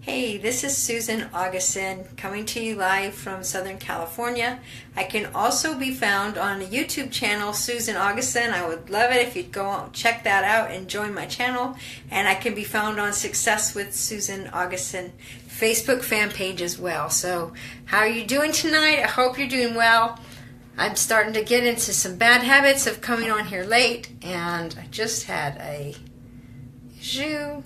Hey, this is Susan Augustson coming to you live from Southern California. I can also be found on the YouTube channel, Susan Augustson. I would love it if you'd go check that out and join my channel. And I can be found on Success with Susan Augustson Facebook fan page as well. So how are you doing tonight? I hope you're doing well. I'm starting to get into some bad habits of coming on here late, and I just had a issue.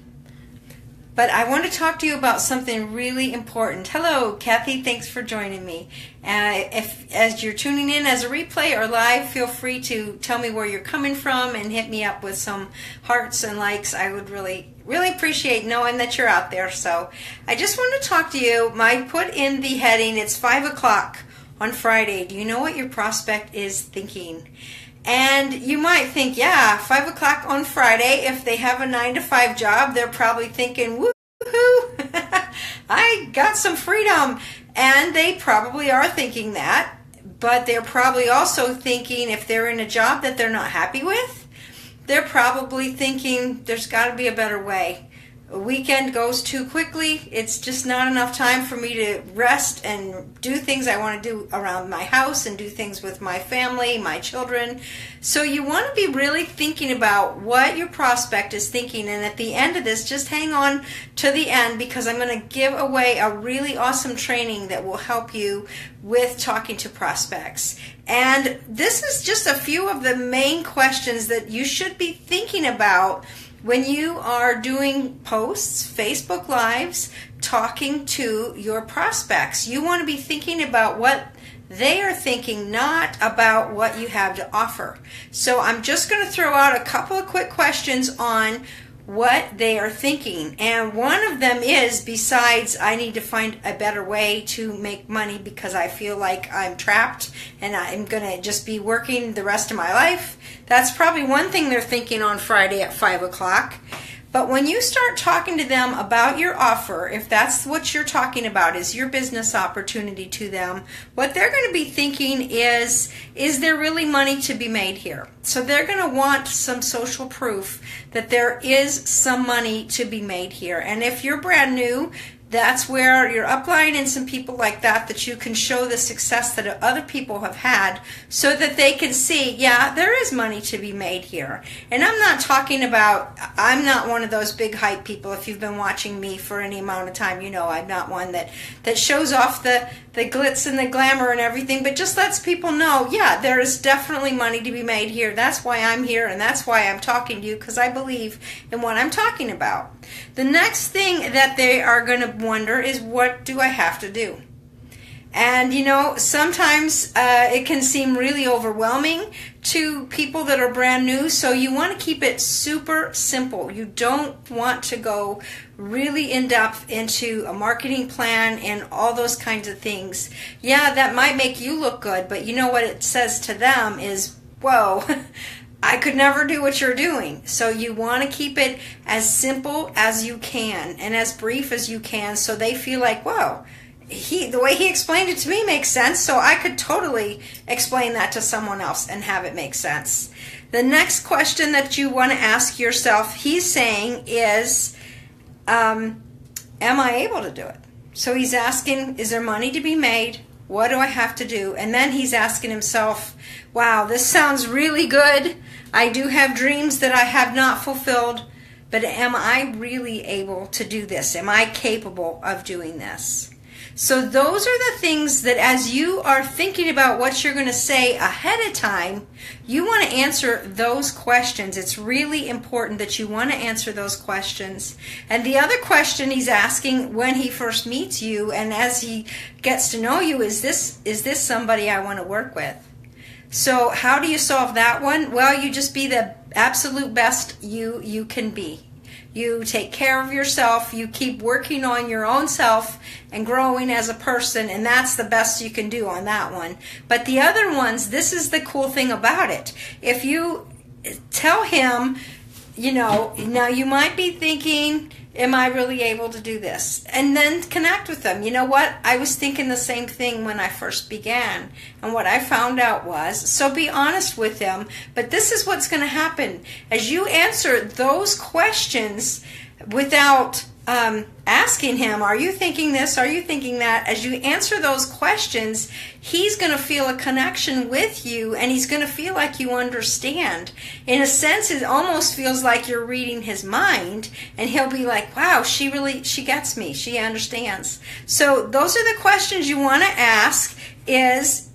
But I want to talk to you about something really important. Hello, Kathy. Thanks for joining me. If as you're tuning in as a replay or live, feel free to tell me where you're coming from and hit me up with some hearts and likes. I would really appreciate knowing that you're out there. So I just want to talk to you. I put in the heading, it's 5 o'clock on Friday. Do you know what your prospect is thinking? And you might think, yeah, 5 o'clock on Friday, if they have a 9-to-5 job, they're probably thinking, woohoo, I got some freedom. And they probably are thinking that, but they're probably also thinking if they're in a job that they're not happy with, they're probably thinking there's got to be a better way. A weekend goes too quickly. It's just not enough time for me to rest and do things I want to do around my house and do things with my family, my children. So you want to be really thinking about what your prospect is thinking. And at the end of this, just hang on to the end, because I'm going to give away a really awesome training that will help you with talking to prospects. And this is just a few of the main questions that you should be thinking about when you are doing posts, Facebook Lives, talking to your prospects. You want to be thinking about what they are thinking, not about what you have to offer. So I'm just going to throw out a couple of quick questions on what they are thinking. And one of them is, besides I need to find a better way to make money because I feel like I'm trapped and I'm going to just be working the rest of my life. That's probably one thing they're thinking on Friday at 5 o'clock. But when you start talking to them about your offer, if that's what you're talking about, is your business opportunity to them, what they're going to be thinking is there really money to be made here? So they're going to want some social proof that there is some money to be made here. And if you're brand new, that's where your upline and some people like that you can show the success that other people have had, so that they can see, yeah, there is money to be made here. And I'm not talking about, I'm not one of those big hype people. If you've been watching me for any amount of time, you know I'm not one that shows off the glitz and the glamour and everything, but just lets people know, yeah, there is definitely money to be made here. That's why I'm here, and that's why I'm talking to you, because I believe in what I'm talking about. The next thing that they are going to wonder is, what do I have to do? And you know, sometimes it can seem really overwhelming to people that are brand new, so you want to keep it super simple. You don't want to go really in depth into a marketing plan and all those kinds of things. Yeah, that might make you look good, but you know what it says to them is, whoa, I could never do what you're doing. So you want to keep it as simple as you can and as brief as you can, so they feel like, whoa, the way he explained it to me makes sense, so I could totally explain that to someone else and have it make sense. The next question that you want to ask yourself, he's saying, is, am I able to do it? So he's asking, is there money to be made? What do I have to do? And then he's asking himself, wow, this sounds really good. I do have dreams that I have not fulfilled, but am I really able to do this? Am I capable of doing this? So those are the things that, as you are thinking about what you're going to say ahead of time, you want to answer those questions. It's really important that you want to answer those questions. And the other question he's asking when he first meets you and as he gets to know you is this somebody I want to work with? So how do you solve that one? Well, you just be the absolute best you can be. You take care of yourself, you keep working on your own self and growing as a person, and that's the best you can do on that one. But the other ones, this is the cool thing about it. If you tell him, you know, now you might be thinking, am I really able to do this? And then connect with them. You know what? I was thinking the same thing when I first began. And what I found out was, so be honest with them. But this is what's going to happen. As you answer those questions without asking him, are you thinking this? Are you thinking that? As you answer those questions, he's going to feel a connection with you, and he's going to feel like you understand. In a sense, it almost feels like you're reading his mind, and he'll be like, wow, she gets me. She understands. So those are the questions you want to ask. Is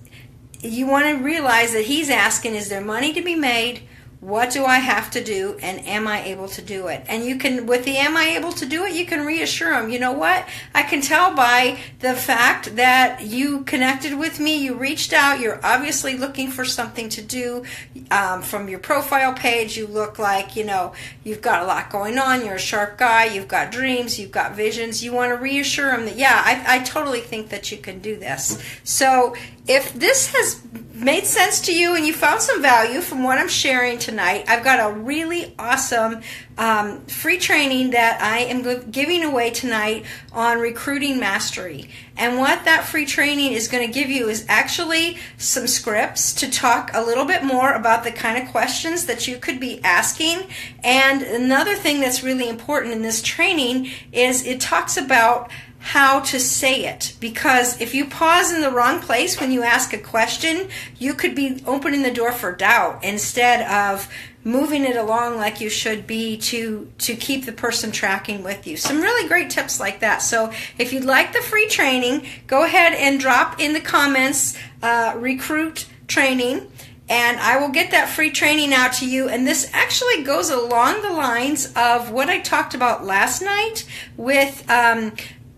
you want to realize that he's asking, is there money to be made? What do I have to do, and am I able to do it? And you can, with the am I able to do it, you can reassure them, you know what? I can tell by the fact that you connected with me, you reached out, you're obviously looking for something to do. From your profile page, you look like, you've got a lot going on, you're a sharp guy, you've got dreams, you've got visions. You want to reassure them that, yeah, I totally think that you can do this. So if this has made sense to you and you found some value from what I'm sharing tonight, I've got a really awesome free training that I am giving away tonight on recruiting mastery. And what that free training is going to give you is actually some scripts to talk a little bit more about the kind of questions that you could be asking. And another thing that's really important in this training is it talks about how to say it, because if you pause in the wrong place when you ask a question, you could be opening the door for doubt instead of moving it along like you should be to keep the person tracking with you. Some really great tips like that. So if you'd like the free training, go ahead and drop in the comments recruit training, and I will get that free training out to you. And this actually goes along the lines of what I talked about last night with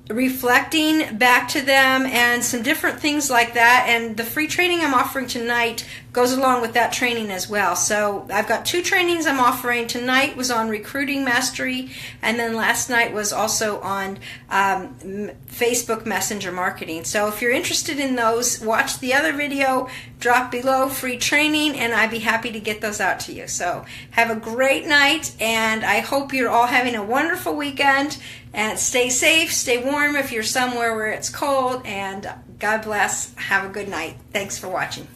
reflecting back to them and some different things like that. And the free training I'm offering tonight goes along with that training as well. So I've got 2 trainings I'm offering. Tonight was on recruiting mastery, and then last night was also on Facebook Messenger marketing. So if you're interested in those, watch the other video, drop below, free training, and I'd be happy to get those out to you. So have a great night, and I hope you're all having a wonderful weekend, and stay safe, stay warm if you're somewhere where it's cold, and God bless. Have a good night. Thanks for watching.